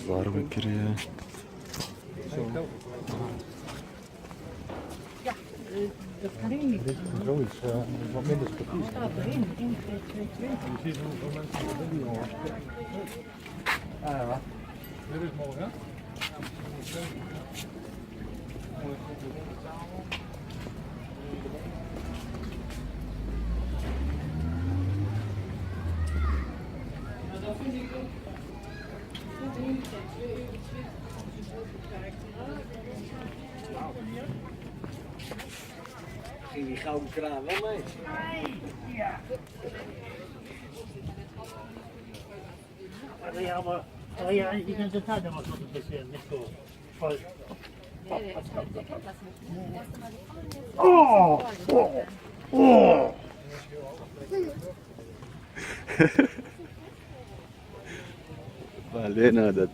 Var een keer, ja. Dat kan niet. Zoiets, wat minder sportief. Staat erin, 1, 2, 2, 20. Je ziet hoeveel mensen er doen, jongen. Wat? Dit is mooi, hè? Dat vind ik ook. Ging die gouden kraan wel mee? Ja. Aber ja, die ganze Zeit immer so ein bisschen nicht so voll. Oh! Oh! Oh! Valeu dat.